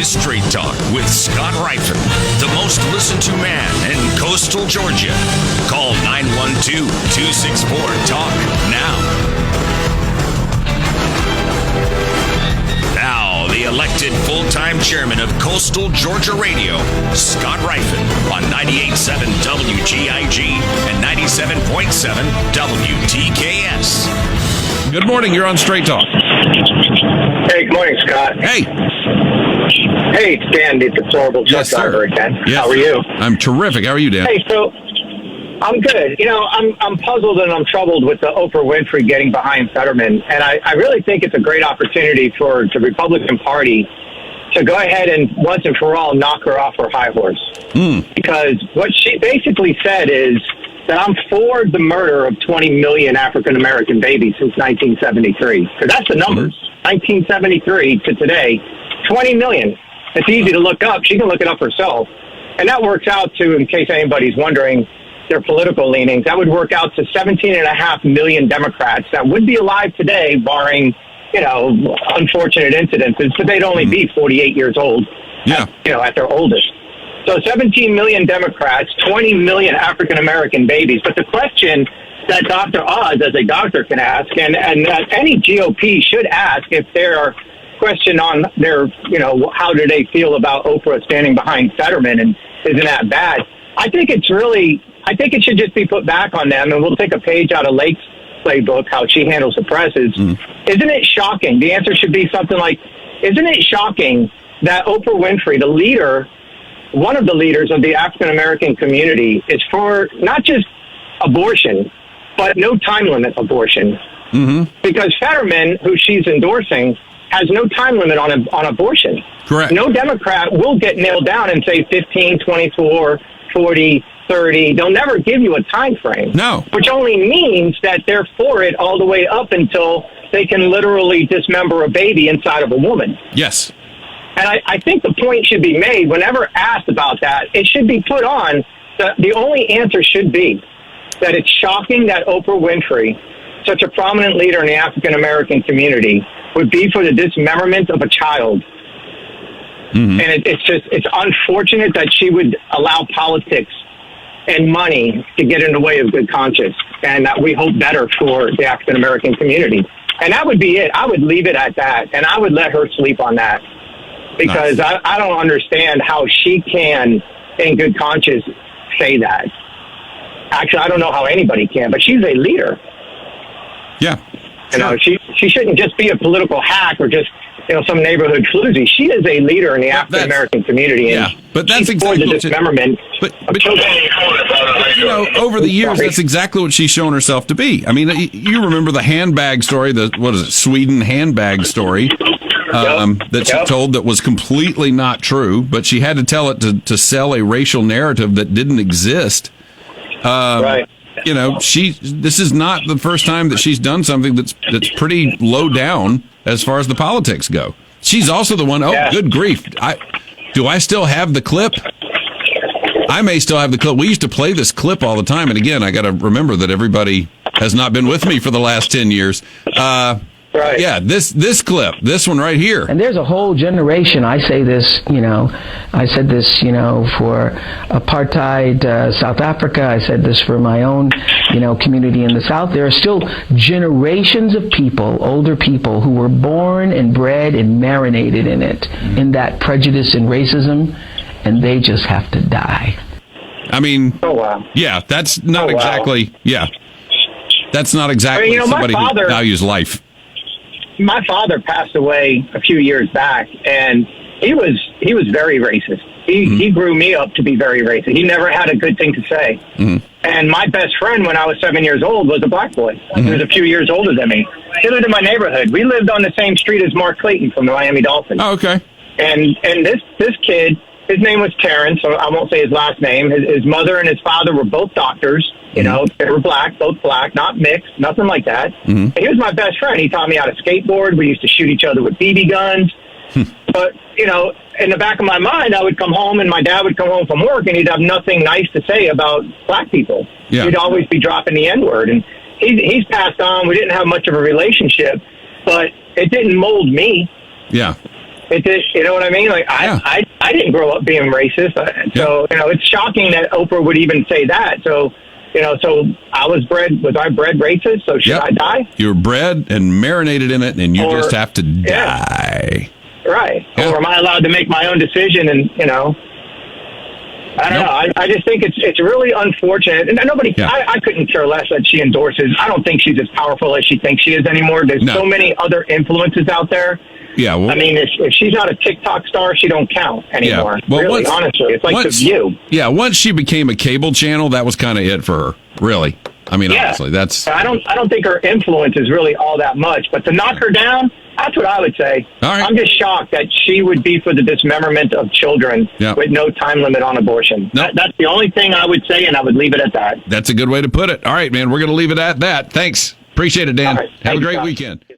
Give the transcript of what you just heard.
Straight Talk with Scott Ryfun, the most listened to man in coastal Georgia. Call 912-264-TALK now. Now, the elected full-time chairman of Coastal Georgia Radio, Scott Ryfun, on 98.7 WGIG and 97.7 WTKS. Good morning. You're on Straight Talk. Hey, good morning, Scott. Hey. Hey, it's Dan, the Deplorable truck driver again. Yes. How are you? I'm terrific. How are you, Dan? Hey, so I'm good. You know, I'm puzzled and I'm troubled with the Oprah Winfrey getting behind Fetterman, and I really think it's a great opportunity for the Republican Party to go ahead and once and for all knock her off her high horse. Because what she basically said is that I'm for the murder of 20 million African-American babies since 1973. Because that's the numbers. 1973 to today, 20 million. It's easy to look up. She can look it up herself. And that works out to, in case anybody's wondering, their political leanings, that would work out to 17.5 million Democrats that would be alive today, barring, you know, unfortunate incidences. So they'd only be 48 years old, at their oldest. So 17 million Democrats, 20 million African-American babies. But the question that Dr. Oz, as a doctor, can ask, and that any GOP should ask if they're question on their, how do they feel about Oprah standing behind Fetterman, and isn't that bad? I think it should just be put back on them, and we'll take a page out of Lake's playbook, how she handles the press. Isn't it shocking? The answer should be something like, isn't it shocking that Oprah Winfrey, the leader, one of the leaders of the African-American community, is for not just abortion, but no time limit abortion? Because Fetterman, who she's endorsing, has no time limit on abortion. Correct. No Democrat will get nailed down and say 15, 24, 40, 30. They'll never give you a time frame. No. Which only means that they're for it all the way up until they can literally dismember a baby inside of a woman. Yes. And I think the point should be made, whenever asked about that, it should be put on, the only answer should be that it's shocking that Oprah Winfrey, such a prominent leader in the African-American community, would be for the dismemberment of a child. And it's unfortunate that she would allow politics and money to get in the way of good conscience, and that we hope better for the African-American community. And that would be it. I would leave it at that, and I would let her sleep on that, because nice. I don't understand how she can, in good conscience, say that. Actually, I don't know how anybody can, but she's a leader. Yeah. Sure. She shouldn't just be a political hack or just, some neighborhood floozy. She is a leader in the African American community. And but that's exactly the dismemberment. But over the years, that's exactly what she's shown herself to be. I mean, you remember the handbag story, Sweden handbag story that she told that was completely not true, but she had to tell it to sell a racial narrative that didn't exist. Right. This is not the first time that she's done something that's pretty low down as far as the politics go. She's also the one, good grief. Do I still have the clip? I may still have the clip. We used to play this clip all the time. And again, I got to remember that everybody has not been with me for the last 10 years. Right. Yeah, this clip, this one right here. And there's a whole generation, I say this, I said this, for apartheid South Africa. I said this for my own, community in the South. There are still generations of people, older people, who were born and bred and marinated in it, in that prejudice and racism, and they just have to die. I mean, yeah, that's not exactly, that's not exactly somebody who values life. My father passed away a few years back, and he was very racist. He grew me up to be very racist. He never had a good thing to say. And my best friend, when I was 7 years old, was a black boy. He was a few years older than me. He lived in my neighborhood. We lived on the same street as Mark Clayton from the Miami Dolphins. Oh, okay. And this kid, his name was Terrence, so I won't say his last name. His mother and his father were both doctors. They were both black, not mixed, nothing like that. And he was my best friend. He taught me how to skateboard. We used to shoot each other with BB guns. But, in the back of my mind, I would come home and my dad would come home from work and he'd have nothing nice to say about black people. Yeah. He'd always be dropping the N-word. And he's passed on. We didn't have much of a relationship, but it didn't mold me. Yeah. It did, you know what I mean? Like I didn't grow up being racist, so it's shocking that Oprah would even say that. So so was I bred racist? So should I die? You're bred and marinated in it, and you just have to die. Right. Or am I allowed to make my own decision? And I don't know. I just think it's really unfortunate. And nobody, I couldn't care less that she endorses. I don't think she's as powerful as she thinks she is anymore. There's so many other influences out there. Yeah, well, I mean, if she's not a TikTok star, she don't count anymore. Yeah. Well, really, honestly, it's like The View. Yeah, once she became a cable channel, that was kind of it for her. Really, I mean, honestly, that's. I don't think her influence is really all that much. But to knock her down, that's what I would say. All right. I'm just shocked that she would be for the dismemberment of children with no time limit on abortion. Nope. That's the only thing I would say, and I would leave it at that. That's a good way to put it. All right, man, we're going to leave it at that. Thanks. Appreciate it, Dan. Right. Have a great weekend.